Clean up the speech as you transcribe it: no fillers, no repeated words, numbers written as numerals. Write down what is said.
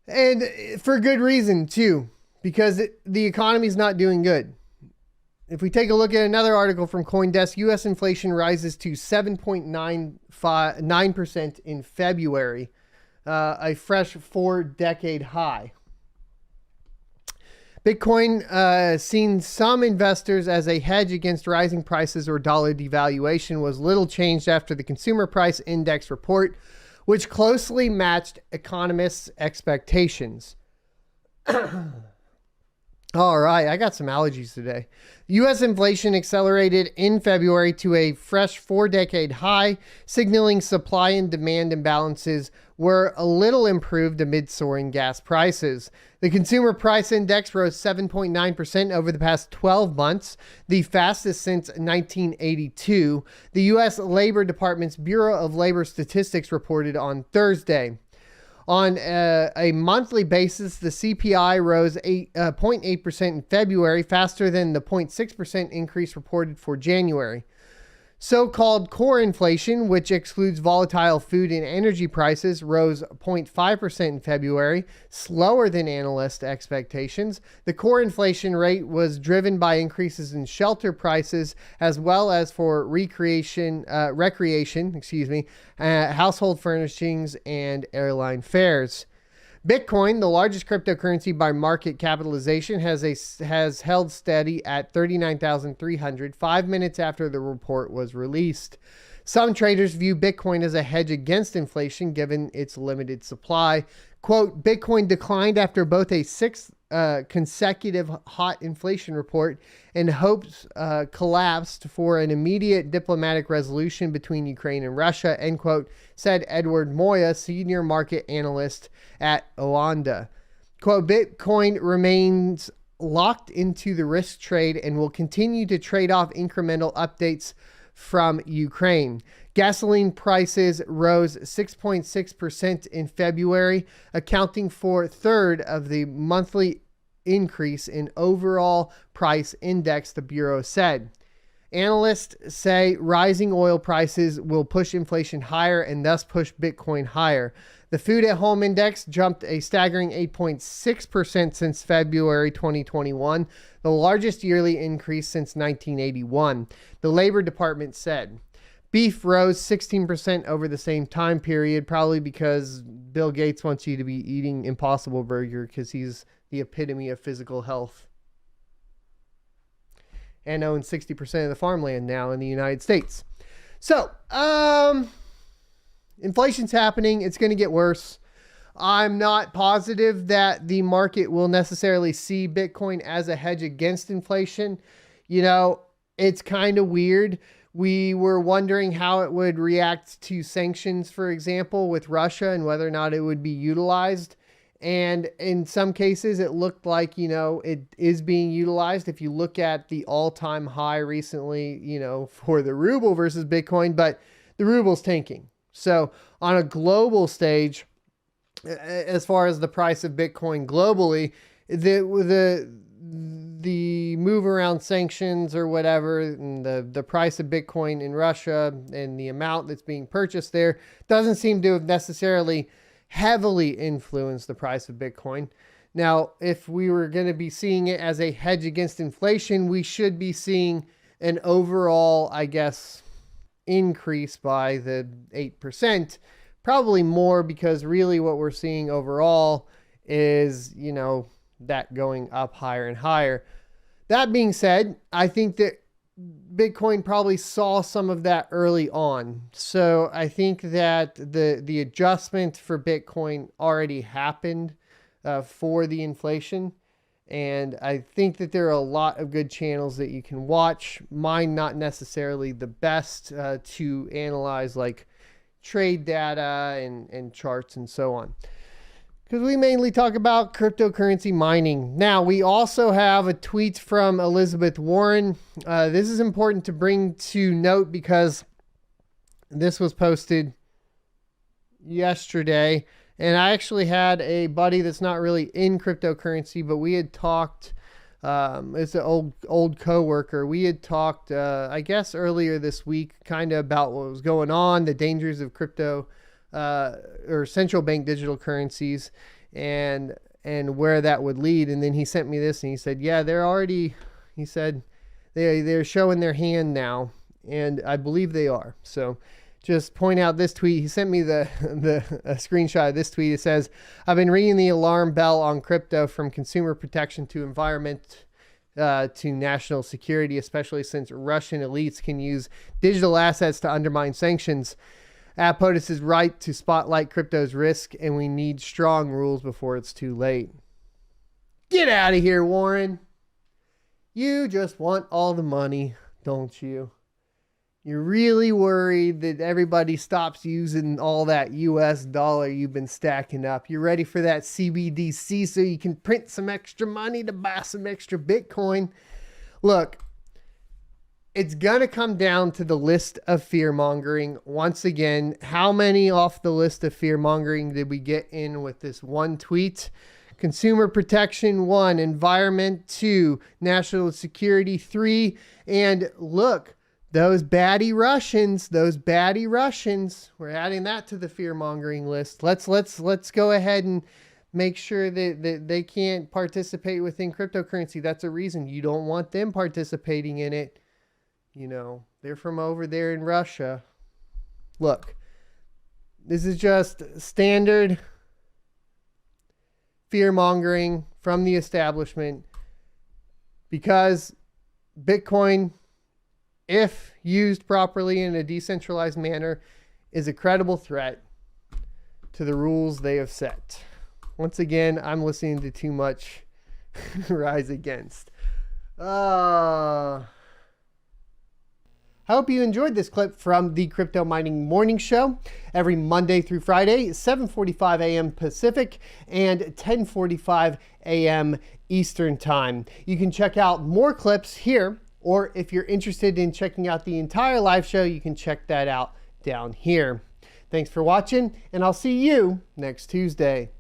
And for good reason, too, because the economy is not doing good. If we take a look at another article from CoinDesk, U.S. inflation rises to 7.9% in February, a fresh 4-decade high. Bitcoin, seen some investors as a hedge against rising prices or dollar devaluation, was little changed after the Consumer Price Index report, which closely matched economists' expectations. All right, I got some allergies today. U.S. inflation accelerated in February to a fresh 4-decade high, signaling supply and demand imbalances were a little improved amid soaring gas prices. The Consumer Price Index rose 7.9% over the past 12 months, the fastest since 1982, the U.S. Labor Department's Bureau of Labor Statistics reported on Thursday. On a monthly basis, the CPI rose 0.8% in February, faster than the 0.6% increase reported for January. So-called core inflation, which excludes volatile food and energy prices, rose 0.5% in February, slower than analyst expectations. The core inflation rate was driven by increases in shelter prices as well as for recreation, household furnishings, and airline fares. Bitcoin, the largest cryptocurrency by market capitalization, has held steady at 39,300 5 minutes after the report was released. Some traders view Bitcoin as a hedge against inflation given its limited supply. Quote, Bitcoin declined after both a sixth consecutive hot inflation report and hopes collapsed for an immediate diplomatic resolution between Ukraine and Russia, end quote, said Edward Moya, senior market analyst at Oanda. Quote, Bitcoin remains locked into the risk trade and will continue to trade off incremental updates from Ukraine. Gasoline prices rose 6.6% in February, accounting for a third of the monthly increase in overall price index, the Bureau said. Analysts say rising oil prices will push inflation higher and thus push Bitcoin higher. The Food at Home Index jumped a staggering 8.6% since February 2021, the largest yearly increase since 1981, the Labor Department said. Beef rose 16% over the same time period, probably because Bill Gates wants you to be eating Impossible Burger because he's the epitome of physical health and owns 60% of the farmland now in the United States. So, inflation's happening. It's going to get worse. I'm not positive that the market will necessarily see Bitcoin as a hedge against inflation. You know, it's kind of weird. We were wondering how it would react to sanctions, for example, with Russia and whether or not it would be utilized. And in some cases, it looked like, it is being utilized. If you look at the all-time high recently, for the ruble versus Bitcoin, but the ruble's tanking. So on a global stage, as far as the price of Bitcoin globally, the move around sanctions or whatever, and the price of Bitcoin in Russia and the amount that's being purchased there doesn't seem to have necessarily heavily influenced the price of Bitcoin. Now, if we were going to be seeing it as a hedge against inflation, we should be seeing an overall, I guess, increase by the 8%, probably more, because really what we're seeing overall is, that going up higher and higher. That being said, I think that Bitcoin probably saw some of that early on. So I think that the adjustment for Bitcoin already happened for the inflation. And I think that there are a lot of good channels that you can watch. Mine not necessarily the best to analyze, like trade data and charts and so on, because we mainly talk about cryptocurrency mining. Now, we also have a tweet from Elizabeth Warren. This is important to bring to note because this was posted yesterday. And I actually had a buddy that's not really in cryptocurrency, but we had talked, it's an old coworker. We had talked, I guess earlier this week, kind of about what was going on, the dangers of crypto or central bank digital currencies. and where that would lead. And then he sent me this and he said, yeah, he said they're showing their hand now, and I believe they are. So just point out this tweet. He sent me a screenshot of this tweet. It says, I've been ringing the alarm bell on crypto, from consumer protection to environment to national security, especially since Russian elites can use digital assets to undermine sanctions. POTUS is right to spotlight crypto's risk, and we need strong rules before it's too late. Get out of here, Warren. You just want all the money, don't you? You're really worried that everybody stops using all that US dollar you've been stacking up. You're ready for that CBDC so you can print some extra money to buy some extra Bitcoin. Look, it's going to come down to the list of fear-mongering. Once again, how many off the list of fear-mongering did we get in with this one tweet? Consumer protection 1, environment 2, national security 3, and look, those baddie Russians, we're adding that to the fear-mongering list. Let's go ahead and make sure that they can't participate within cryptocurrency. That's a reason you don't want them participating in it. You know, they're from over there in Russia. Look, this is just standard fear-mongering from the establishment, because Bitcoin, if used properly in a decentralized manner, is a credible threat to the rules they have set. Once again, I'm listening to too much Rise Against. I hope you enjoyed this clip from the Crypto Mining Morning Show every Monday through Friday, 7:45 a.m. Pacific and 10:45 a.m. Eastern Time. You can check out more clips here, or if you're interested in checking out the entire live show, you can check that out down here. Thanks for watching, and I'll see you next Tuesday.